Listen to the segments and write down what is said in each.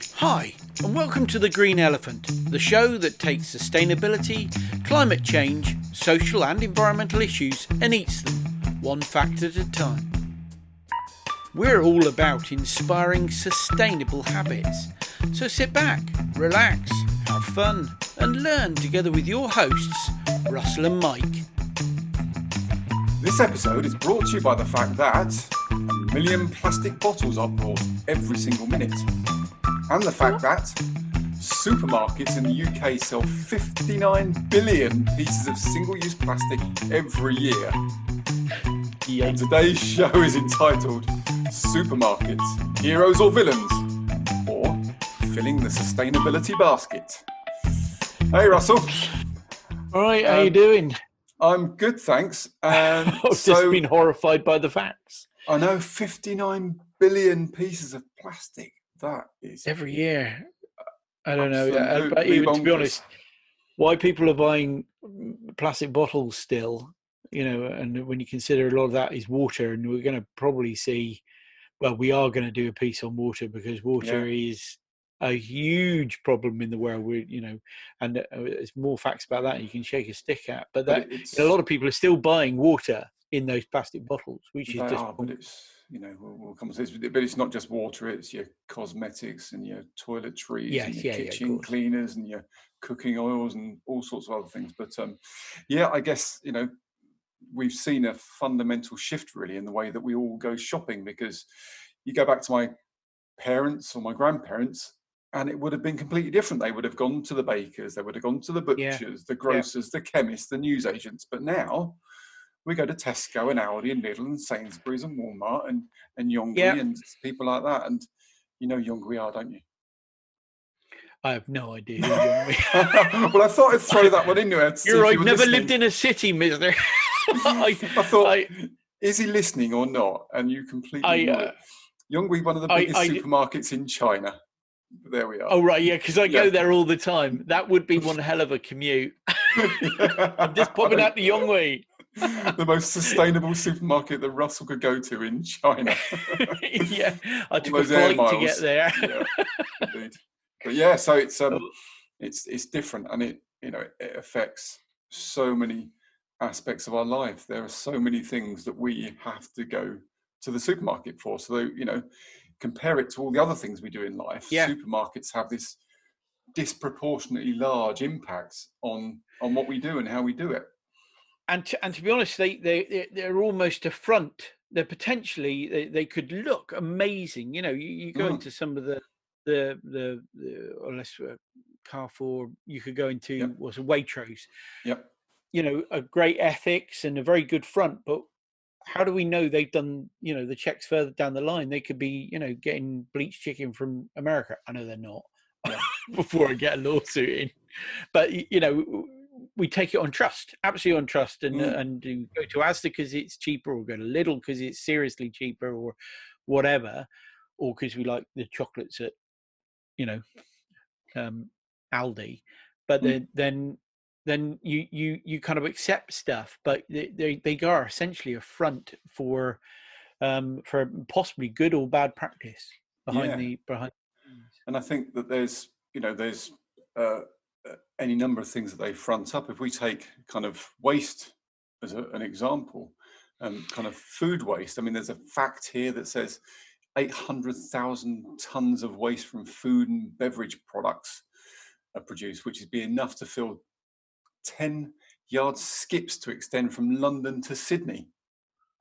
Hi, and welcome to The Green Elephant, the show that takes sustainability, climate change, social and environmental issues and eats them, one fact at a time. We're all about inspiring sustainable habits, so sit back, relax, have fun, and learn together with your hosts, Russell and Mike. This episode is brought to you by the fact that 1 million plastic bottles are bought every single minute. And the fact that supermarkets in the UK sell 59 billion pieces of single-use plastic every year. And today's show is entitled Supermarkets, Heroes or Villains? Or Filling the Sustainability Basket. Hey Russell. All right, how you doing? I'm good, thanks. I've just been horrified by the facts. I know, 59 billion pieces of plastic. That is every year. I don't know. But even to be honest, why people are buying plastic bottles still, and when you consider a lot of that is water, and we're going to probably see, well, we are going to do a piece on water because water is a huge problem in the world. And there's more facts about that you can shake a stick at. But a lot of people are still buying water in those plastic bottles, which is just. But it's we'll come to this. But it's not just water; it's your cosmetics and your toiletries and your kitchen cleaners and your cooking oils and all sorts of other things. But I guess we've seen a fundamental shift really in the way that we all go shopping, because you go back to my parents or my grandparents, and it would have been completely different. They would have gone to the bakers, they would have gone to the butchers, the grocers, the chemists, the newsagents. But now we go to Tesco and Aldi and Lidl and Sainsbury's and Walmart and Yonghui and people like that. And you know Yonghui are, don't you? I have no idea who Yonghui are. Well, I thought I'd throw that one in there. You're right, never lived in a city, mister. I thought, is he listening or not? And you completely Yonghui, one of the biggest supermarkets in China. There we are. Oh, right, yeah, because I go there all the time. That would be one hell of a commute. I'm just popping out to Yonghui. The most sustainable supermarket that Russell could go to in China. I took a flight to get there. Indeed. But so it's different, and it affects so many aspects of our life. There are so many things that we have to go to the supermarket for. So compare it to all the other things we do in life. Supermarkets have this disproportionately large impact on what we do and how we do it. And to be honest, they're almost a front. They're potentially they could look amazing. You go into some of the Carrefour. You could go into Waitrose. Yep. A great ethics and a very good front, but how do we know they've done the checks further down the line? They could be getting bleached chicken from America. I know they're not. Before I get a lawsuit in, but we take it on trust, absolutely on trust, and do go to Asda because it's cheaper, or go to Lidl because it's seriously cheaper, or whatever, or because we like the chocolates at Aldi. But then you kind of accept stuff, but they are essentially a front for possibly good or bad practice behind. And I think that there's any number of things that they front up. If we take kind of waste as an example, kind of food waste. I mean, there's a fact here that says 800,000 tons of waste from food and beverage products are produced, which would be enough to fill 10-yard skips to extend from London to Sydney,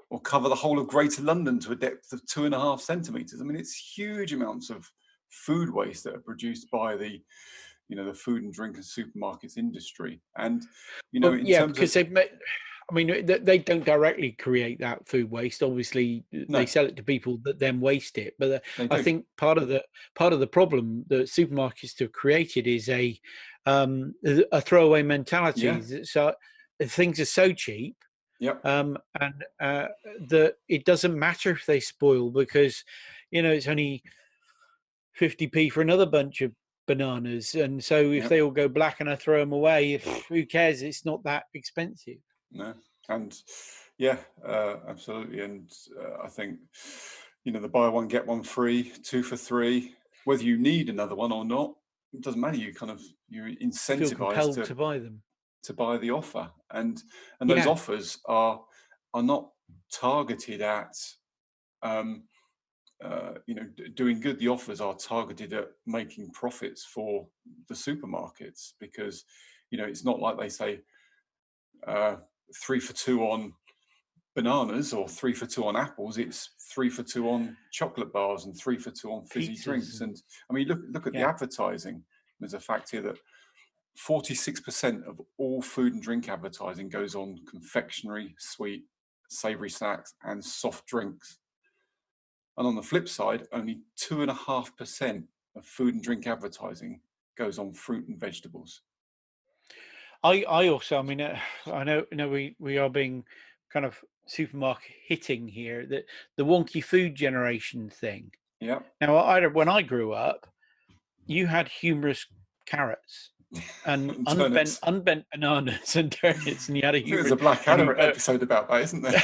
or cover the whole of Greater London to a depth of 2.5 centimetres. I mean, it's huge amounts of food waste that are produced by the food and drink and supermarkets industry. And because they don't directly create that food waste. Obviously, they sell it to people that then waste it. But I think part of the problem that supermarkets have created is a throwaway mentality. So things are so cheap, that it doesn't matter if they spoil, because it's only 50p for another bunch of bananas, and so if they all go black and I throw them away, who cares? It's not that expensive. No, and absolutely. And I think the buy one get one free, 2 for 3 whether you need another one or not, it doesn't matter. You're incentivized to buy them, to buy the offer, and those offers are not targeted at doing good. The offers are targeted at making profits for the supermarkets, because it's not like they say 3 for 2 on bananas or 3 for 2 on apples. It's 3 for 2 on chocolate bars and 3 for 2 on fizzy drinks. And I mean, look at the advertising. There's a fact here that 46% of all food and drink advertising goes on confectionery, sweet, savory snacks, and soft drinks. And on the flip side, only 2.5% of food and drink advertising goes on fruit and vegetables. I also, I mean, I know we are being kind of supermarket hitting here, that the wonky food generation thing. Yeah. Now, when I grew up, you had humorous carrots and unbent bananas and turnips, and you had a humorous. There's a Blackadder episode about that, isn't there?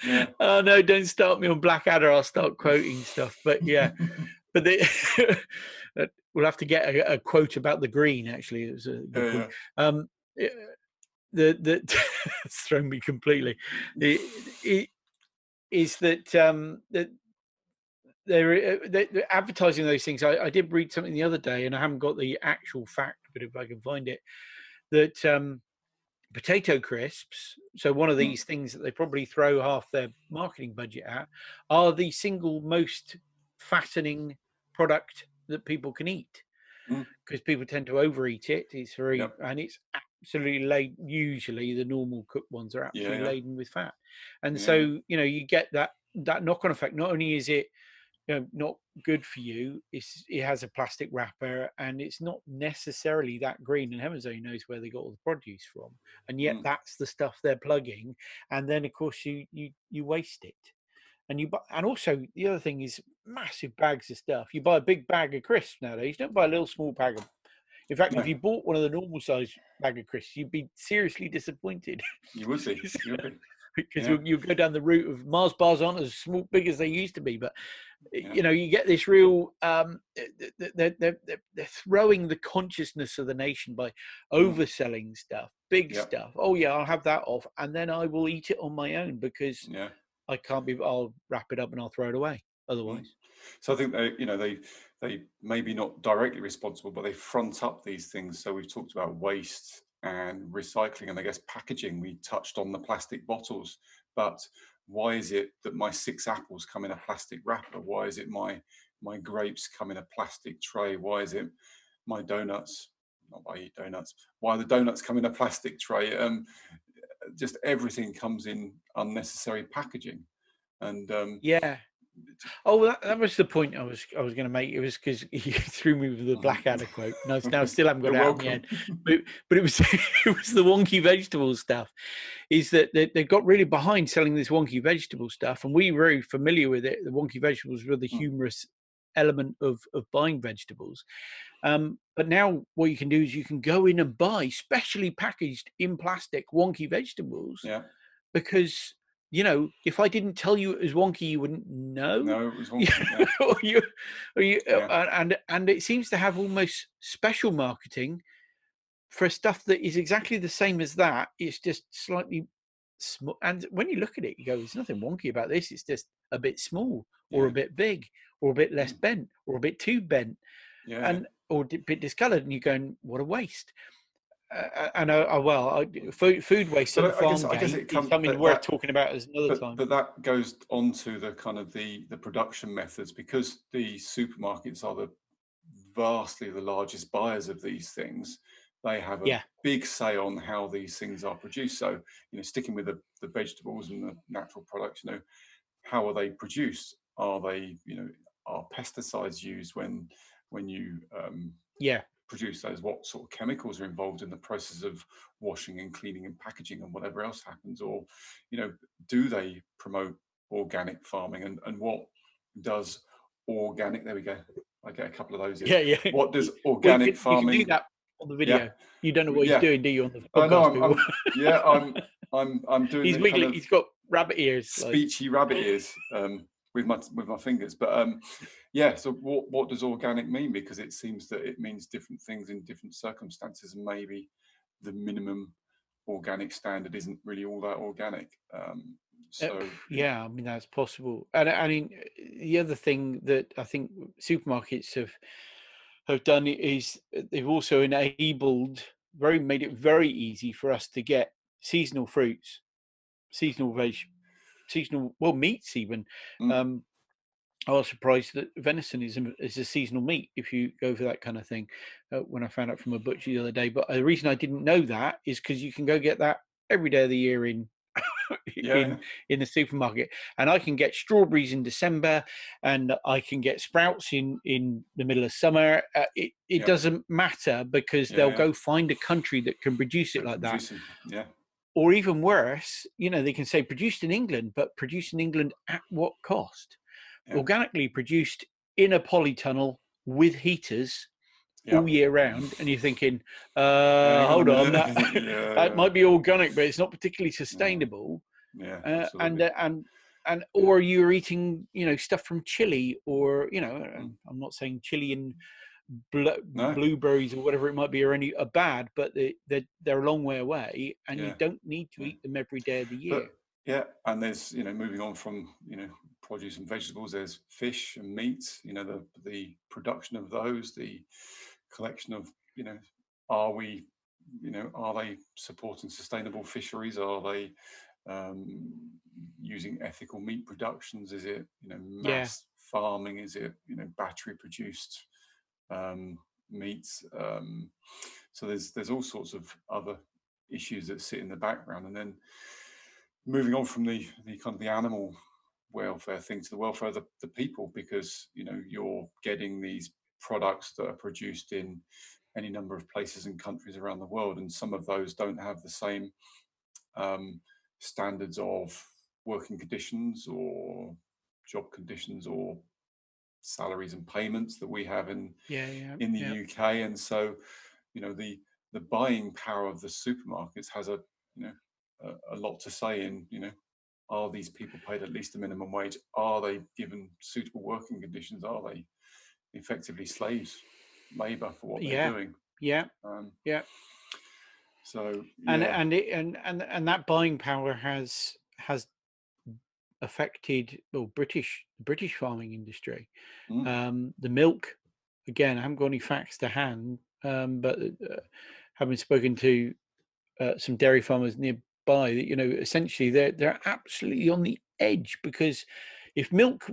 Yeah. Oh no! Don't start me on Blackadder. I'll start quoting stuff. But yeah, but we'll have to get a quote about the green. Actually, it was a good quote. It's thrown me completely. It is that that they're advertising those things. I did read something the other day, and I haven't got the actual fact, but if I can find it, that potato crisps, so one of these things that they probably throw half their marketing budget at, are the single most fattening product that people can eat, because people tend to overeat it. It's very and it's absolutely laden. Usually the normal cooked ones are absolutely laden with fat, and so you get that knock-on effect. Not only is it not good for you, it has a plastic wrapper, and it's not necessarily that green, and heavens only knows where they got all the produce from, and yet that's the stuff they're plugging. And then of course you waste it, and also the other thing is massive bags of stuff. You buy a big bag of crisps nowadays, you don't buy a little small bag of. In fact, if you bought one of the normal size bag of crisps, you'd be seriously disappointed. You would be. Because you'll go down the route of Mars bars aren't as small big as they used to be, but you get this real they're throwing the consciousness of the nation by overselling stuff, big stuff. Oh yeah, I'll have that off, and then I will eat it on my own, because I can't be. I'll wrap it up and I'll throw it away otherwise. So I think they maybe not directly responsible, but they front up these things. So we've talked about waste and recycling, and I guess packaging. We touched on the plastic bottles, but why is it that my 6 apples come in a plastic wrapper? Why is it my grapes come in a plastic tray? Why is it my donuts? Not I eat donuts. Why the donuts come in a plastic tray? Just everything comes in unnecessary packaging, and that was the point I was going to make. It was because you threw me with the Blackadder quote. No, I still haven't got it out in the end. But it was the wonky vegetable stuff. Is that they got really behind selling this wonky vegetable stuff, and we were very familiar with it. The wonky vegetables were the humorous element of buying vegetables. But now what you can do is you can go in and buy specially packaged in plastic wonky vegetables. Because if I didn't tell you it was wonky, you wouldn't know. No, it was wonky. And it seems to have almost special marketing for stuff that is exactly the same as that. It's just slightly small. And when you look at it, you go, "There's nothing wonky about this. It's just a bit small, or a bit big, or a bit less bent, or a bit too bent, or a bit discoloured." And you're going, "What a waste." Food waste and Farmgate is something worth talking about as another time. But that goes on to the kind of the production methods, because the supermarkets are vastly the largest buyers of these things. They have a big say on how these things are produced. So, sticking with the vegetables and the natural products, how are they produced? Are they, are pesticides used when you produce those? What sort of chemicals are involved in the process of washing and cleaning and packaging and whatever else happens? Or, do they promote organic farming? And what does organic, there we go, I get a couple of those here. What does organic farming... You can do that on the video. You don't know what he's doing, do you, on the podcast? I'm doing he's got rabbit ears. Speechy rabbit ears. with my fingers. But yeah. So what does organic mean? Because it seems that it means different things in different circumstances, and maybe the minimum organic standard isn't really all that organic. Yeah, I mean that's possible. And I mean the other thing that I think supermarkets have done is they've also made it very easy for us to get seasonal fruits, seasonal veg, seasonal meats even. I was surprised that venison is a seasonal meat if you go for that kind of thing. When I found out from a butcher the other day, but the reason I didn't know that is because you can go get that every day of the year in the supermarket, and I can get strawberries in December, and I can get sprouts in the middle of summer. It doesn't matter because they'll go find a country that can produce it like that. Or even worse, they can say produced in England, but produced in England at what cost? Organically produced in a polytunnel with heaters all year round, and you're thinking, hold on, that might be organic, but it's not particularly sustainable. Or you're eating, stuff from Chile, or I'm not saying Chile and blueberries or whatever it might be are bad, but they're a long way away, and you don't need to eat them every day of the year. And there's moving on from produce and vegetables, there's fish and meat, the production of those, the collection of are they supporting sustainable fisheries? Are they using ethical meat productions? Is it mass farming? Is it battery produced meats? So there's all sorts of other issues that sit in the background. And then moving on from the kind of the animal welfare thing to the welfare of the people, because you're getting these products that are produced in any number of places and countries around the world, and some of those don't have the same standards of working conditions or job conditions or salaries and payments that we have in the UK. And so the buying power of the supermarkets has a lot to say in are these people paid at least a minimum wage? Are they given suitable working conditions? Are they effectively slaves, labour for what they're doing? So and that buying power has affected British farming industry. The milk, again, I haven't got any facts to hand, but having spoken to some dairy farmers nearby, that essentially they're absolutely on the edge, because if milk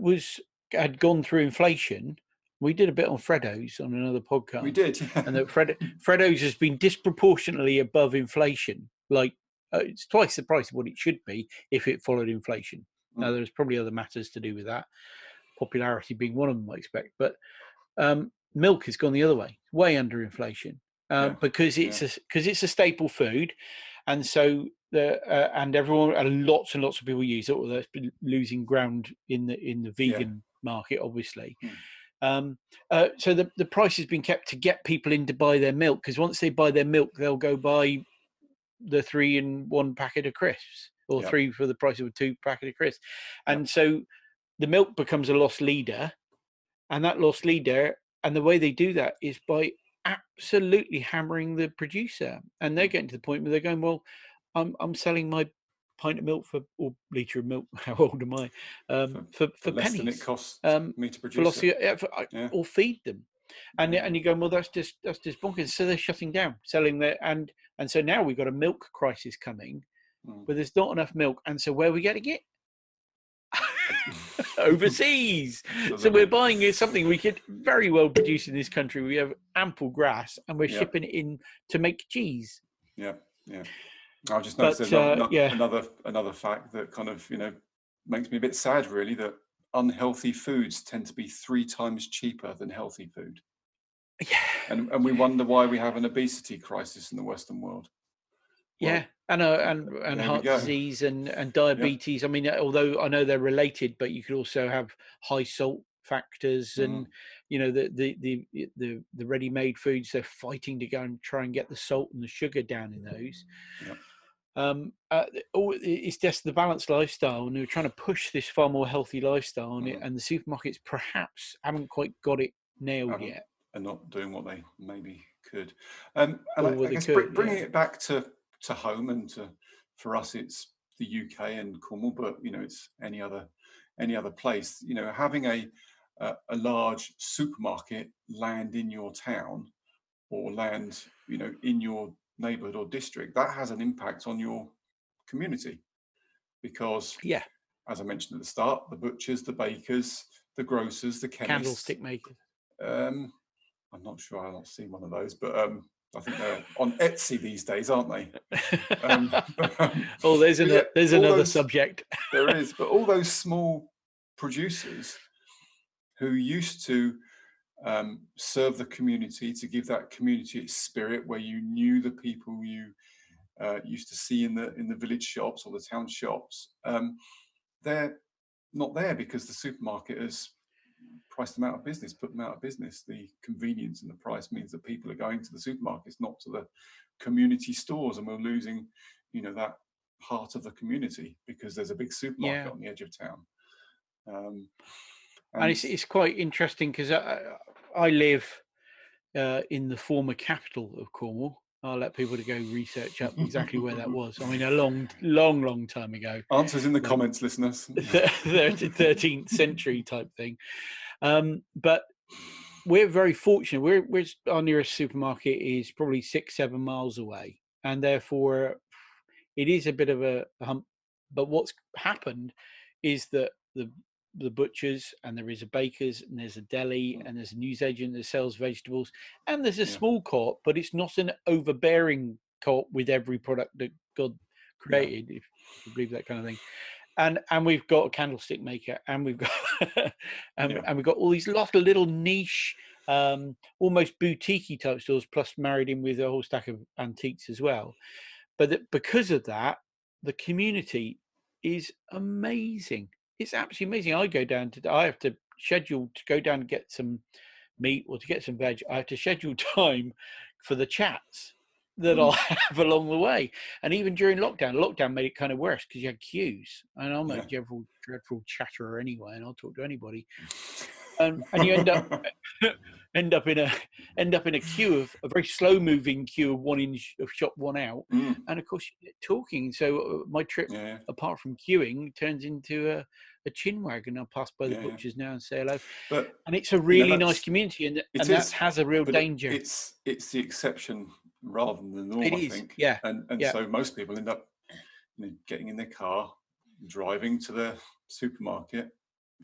had gone through inflation, we did a bit on Freddo's on another podcast. We did, and that Freddo's has been disproportionately above inflation. Like it's twice the price of what it should be if it followed inflation. Now there's probably other matters to do with that, popularity being one of them, I expect. But milk has gone the other way under inflation, because it's a staple food, and so and lots and lots of people use it. Although it's been losing ground in the vegan market, obviously. So the price has been kept to get people in to buy their milk, because once they buy their milk, they'll go buy the 3-in-1 packet of crisps, or 3 for the price of a 2 packet of crisps, and so the milk becomes a loss leader, and that loss leader, and the way they do that is by absolutely hammering the producer, and they're getting to the point where they're going, well, I'm selling my pint of milk or litre of milk. How old am I? For less pennies than it costs me to produce or feed them, and you're going, well, that's just bonkers. So they're shutting down, selling their and so now we've got a milk crisis coming, where there's not enough milk, and so where are we getting it? Overseas. So we're buying something we could very well produce in this country. We have ample grass, and we're shipping it in to make cheese. I've just noticed another fact that kind of makes me a bit sad, really, that unhealthy foods tend to be 3 times cheaper than healthy food. And we wonder why we have an obesity crisis in the Western world. And heart disease and diabetes. I mean, although I know they're related, but you could also have high salt factors, and the ready-made foods. They're fighting to go and try and get the salt and the sugar down in those. It's just the balanced lifestyle, and we're trying to push this far more healthy lifestyle on it, and the supermarkets perhaps haven't quite got it nailed yet, and not doing what they maybe could. And I guess bringing it back to home, and for us it's the UK and Cornwall, but it's any other place. Having a large supermarket land in your town, or land in your neighborhood or district, that has an impact on your community, because as I mentioned at the start, the butchers, the bakers, the grocers, the chemists, candlestick makers. I'm not sure, I've not seen one of those, but I think they're on Etsy these days, aren't they? There's another subject. There is, but all those small producers who used to serve the community, to give that community its spirit, where you knew the people you used to see in the village shops or the town shops, they're not there because the supermarket has priced them out of business, put them out of business. The convenience and the price means that people are going to the supermarkets, not to the community stores, and we're losing, that heart of the community because there's a big supermarket on the edge of town. And it's quite interesting because I live in the former capital of Cornwall. I'll let people to go research up exactly where that was. I mean, a long time ago. Answers in the comments, listeners. 13th century type thing. But we're very fortunate. Our nearest supermarket is probably 6-7 miles away, and therefore it is a bit of a hump. But what's happened is that the butchers, and there is a baker's, and there's a deli, and there's a newsagent that sells vegetables, and there's a small co-op, but it's not an overbearing co-op with every product that God created, if you believe that kind of thing. And we've got a candlestick maker, and we've got and we've got all these lot of little niche, almost boutique-y type stores, plus married in with a whole stack of antiques as well. But because of that, the community is amazing. It's absolutely amazing. I have to schedule to go down and get some meat or to get some veg. I have to schedule time for the chats that I'll have along the way. And even during lockdown made it kind of worse because you had queues. And I'm a dreadful chatterer anyway, and I'll talk to anybody. And you end up in a queue of a very slow moving queue of one in of shop, one out, and of course you get talking. So my trip, apart from queuing, turns into a chin wag, and I'll pass by the butchers now and say hello. And it's a really nice community, and that has a real danger. It's the exception rather than the norm, I think. And so most people end up getting in their car, driving to the supermarket,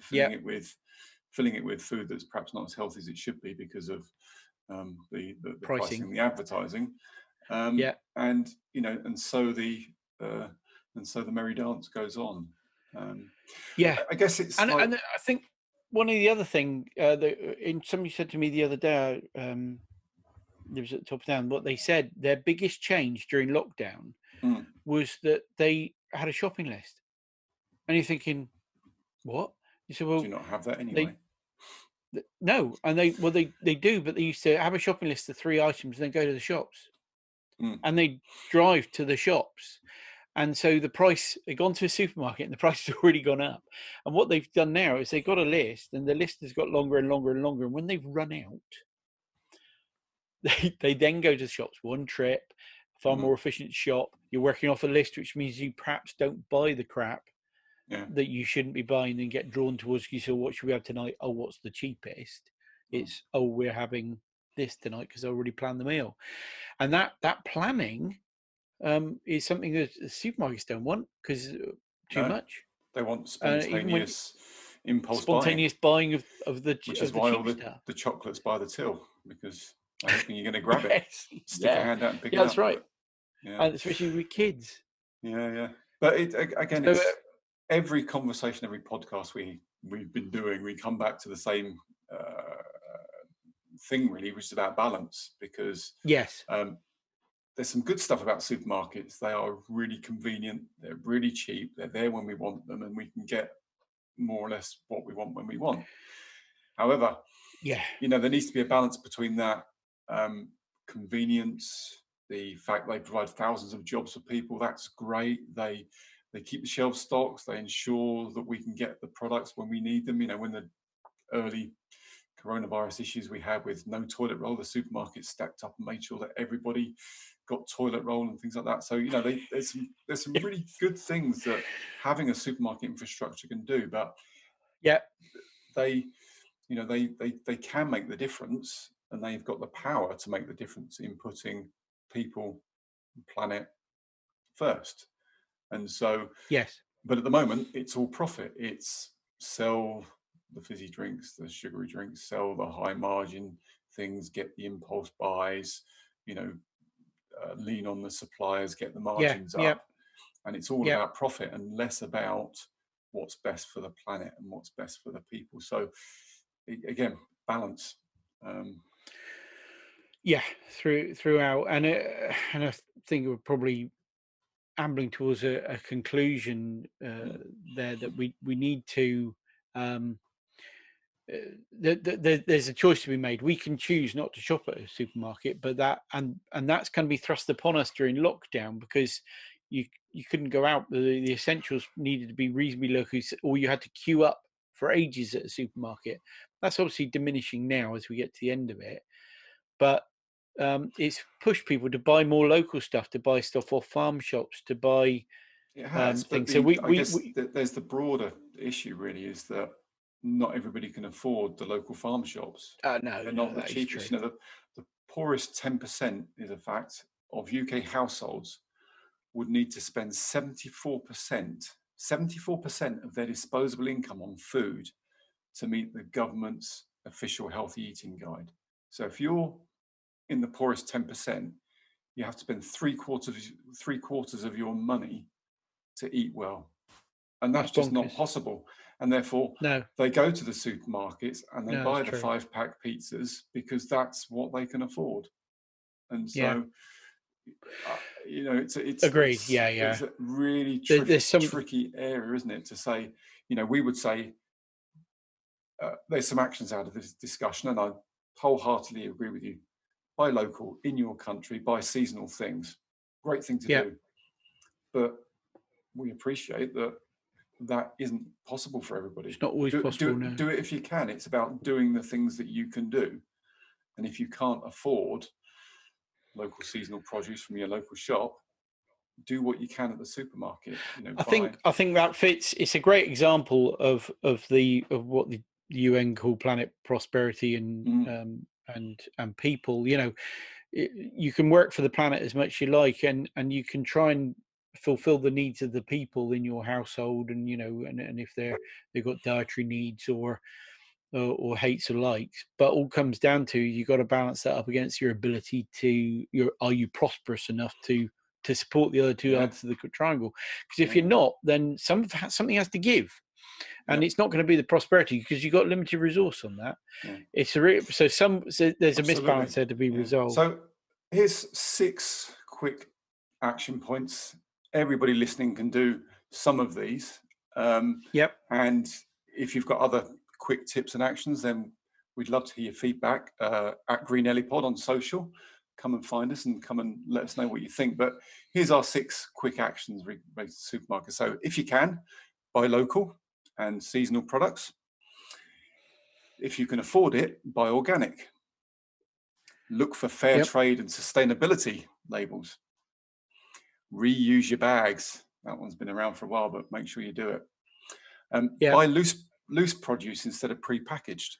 filling it with food that's perhaps not as healthy as it should be because of the pricing and the advertising. And so the merry dance goes on. I guess it's and I think one of the other thing that somebody said to me the other day, there was at the top down, what they said their biggest change during lockdown was that they had a shopping list. And you're thinking, what? You said, well, do you not have that anyway? No, and they do, but they used to have a shopping list of 3 items and then go to the shops, and they drive to the shops, and so the price, they've gone to a supermarket and the price has already gone up. And what they've done now is they've got a list, and the list has got longer and longer and longer, and when they've run out, they then go to the shops, one trip, far more efficient shop. You're working off a list, which means you perhaps don't buy the crap that you shouldn't be buying, and get drawn towards, you say, what should we have tonight? Oh, what's the cheapest? It's, we're having this tonight because I already planned the meal. And that planning is something that the supermarkets don't want, because too much. They want spontaneous buying of the which is why all the chocolates by the till, because I don't think you're going to grab it. Stick a hand out and pick it up. That's right. And especially with kids. But it's every conversation, every podcast we've been doing, we come back to the same thing, really, which is about balance. Because there's some good stuff about supermarkets. They are really convenient. They're really cheap. They're there when we want them, and we can get more or less what we want when we want. However, there needs to be a balance between that convenience, the fact they provide thousands of jobs for people, that's great. They keep the shelf stocks. They ensure that we can get the products when we need them. You know, when the early coronavirus issues we had with no toilet roll, the supermarkets stepped up and made sure that everybody got toilet roll and things like that. So, you know, there's some really good things that having a supermarket infrastructure can do. But yeah, they can make the difference, and they've got the power to make the difference in putting people and planet first. And so, yes, but at the moment, it's all profit. It's sell the fizzy drinks, the sugary drinks, sell the high margin things, get the impulse buys, you know, lean on the suppliers, get the margins up. And it's all about profit and less about what's best for the planet and what's best for the people. So again, balance. Throughout, and I think we're probably ambling towards a conclusion there, that we need to there's a choice to be made. We can choose not to shop at a supermarket, but that's going to be thrust upon us during lockdown, because you couldn't go out. The essentials needed to be reasonably local, or you had to queue up for ages at a supermarket. That's obviously diminishing now as we get to the end of it, but it's pushed people to buy more local stuff, to buy stuff off farm shops, to buy things. So I guess there's the broader issue really, is that not everybody can afford the local farm shops. No, they're not the cheapest. You know, the poorest 10% is a fact of UK households would need to spend 74% of their disposable income on food to meet the government's official healthy eating guide. So if you're in the poorest 10%, you have to spend three quarters of your money to eat well, and that's just not possible. And therefore, they go to the supermarkets and they buy the 5-pack pizzas because that's what they can afford. And so, you know, it's agreed. It's a really tricky area, isn't it? To say, you know, we would say there's some actions out of this discussion, and I wholeheartedly agree with you. Buy local in your country, buy seasonal things. Great thing to do. But we appreciate that isn't possible for everybody. It's not always possible. Do it if you can. It's about doing the things that you can do. And if you can't afford local seasonal produce from your local shop, do what you can at the supermarket. You know, I think that fits. It's a great example of what the UN call planet prosperity and people. You know, you can work for the planet as much as you like, and you can try and fulfill the needs of the people in your household, and you know, and if they've got dietary needs or hates or likes, but all comes down to, you got to balance that up against your ability to are you prosperous enough to support the other two sides of the triangle? Because if you're not, then something has to give, and it's not going to be the prosperity, because you've got limited resource on that. It's there's a misbalance there to be resolved. So here's 6 quick action points. Everybody listening can do some of these. And if you've got other quick tips and actions, then we'd love to hear your feedback at Green Ellipod on social. Come and find us and come and let us know what you think. But here's our 6 quick actions related to supermarkets. So if you can, buy local and seasonal products. If you can afford it, buy organic. Look for fair trade and sustainability labels. Reuse your bags. That one's been around for a while, but make sure you do it. Buy loose produce instead of pre-packaged.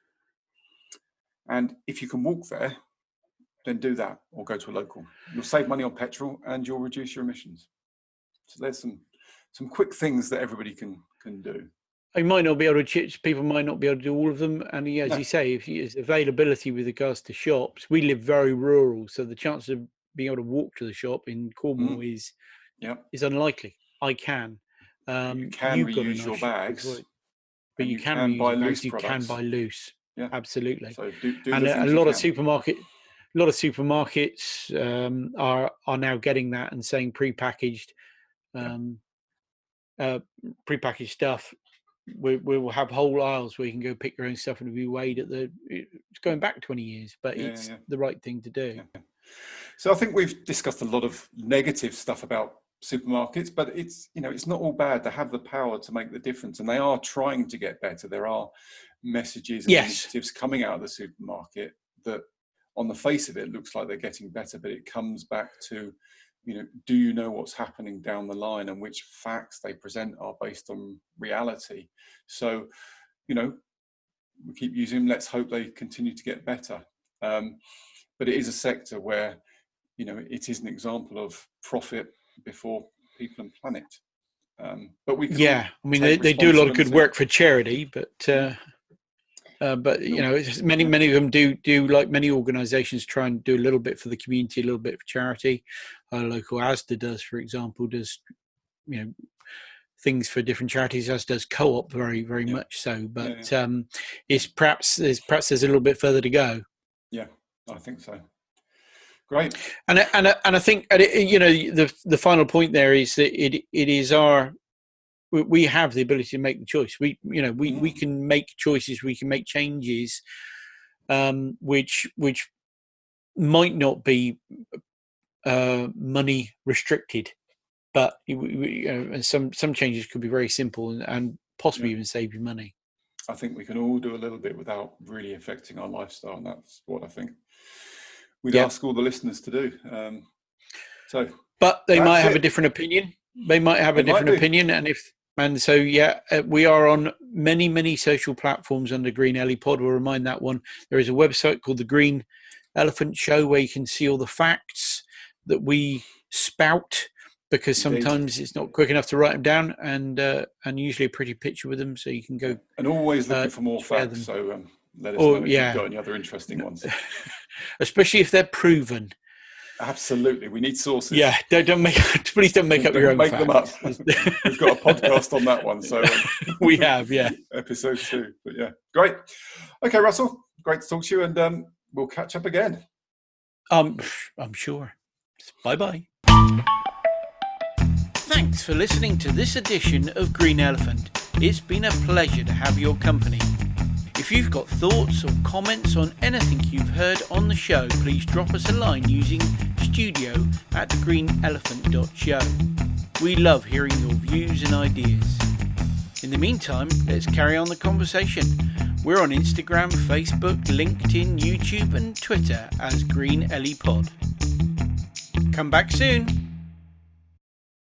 And if you can walk there, then do that, or go to a local. You'll save money on petrol and you'll reduce your emissions. So there's some quick things that everybody can do. You might not be able to. People might not be able to do all of them, and as you say, if there's availability with regards to shops, we live very rural, so the chance of being able to walk to the shop in Cornwall is unlikely. I can. You can reuse your bags, but you can reuse buy your loose bags. You can buy loose. Yeah, absolutely. So do and a lot of supermarkets are now getting that and saying prepackaged prepackaged stuff. We will have whole aisles where you can go pick your own stuff and it'll be weighed at it's going back 20 years, but it's the right thing to do. So I think we've discussed a lot of negative stuff about supermarkets, but it's not all bad. They have the power to make the difference, and they are trying to get better. There are messages and initiatives coming out of the supermarket that, on the face of it, looks like they're getting better, but it comes back to, do you know what's happening down the line, and which facts they present are based on reality? So, we keep using them. Let's hope they continue to get better. But it is a sector where, it is an example of profit before people and planet. But we can they do a lot of good work for charity, but many of them do like many organisations try and do a little bit for the community, a little bit for charity. Our local Asda does, for example, does things for different charities, as does Co-op very, very much so. But it's perhaps there's a little bit further to go. Yeah, I think so. Great. And I think the final point there is that it is we have the ability to make the choice. We can make choices, we can make changes, which might not be money restricted, but some changes could be very simple and possibly even save you money. I think we can all do a little bit without really affecting our lifestyle, and that's what I think we'd ask all the listeners to do. But they might have a different opinion. They might have a different opinion, we are on many social platforms under Green Ellie Pod. We'll remind that one. There is a website called the Green Elephant Show where you can see all the facts that we spout, because sometimes it's not quick enough to write them down, and usually a pretty picture with them, so you can go. And always looking for more facts. So let us know if you've got any other interesting ones, especially if they're proven. Absolutely, we need sources. Yeah, please don't make up your own. Make them up. We've got a podcast on that one, so we have, episode 2. But great. Okay, Russell, great to talk to you, and we'll catch up again. I'm sure. Bye. Thanks for listening to this edition of Green Elephant. It's been a pleasure to have your company. If you've got thoughts or comments on anything you've heard on the show, please drop us a line using studio@greenelephant.show. We love hearing your views and ideas. In the meantime, let's carry on the conversation. We're on Instagram, Facebook, LinkedIn, YouTube and Twitter as Green Ellie Pod. Come back soon.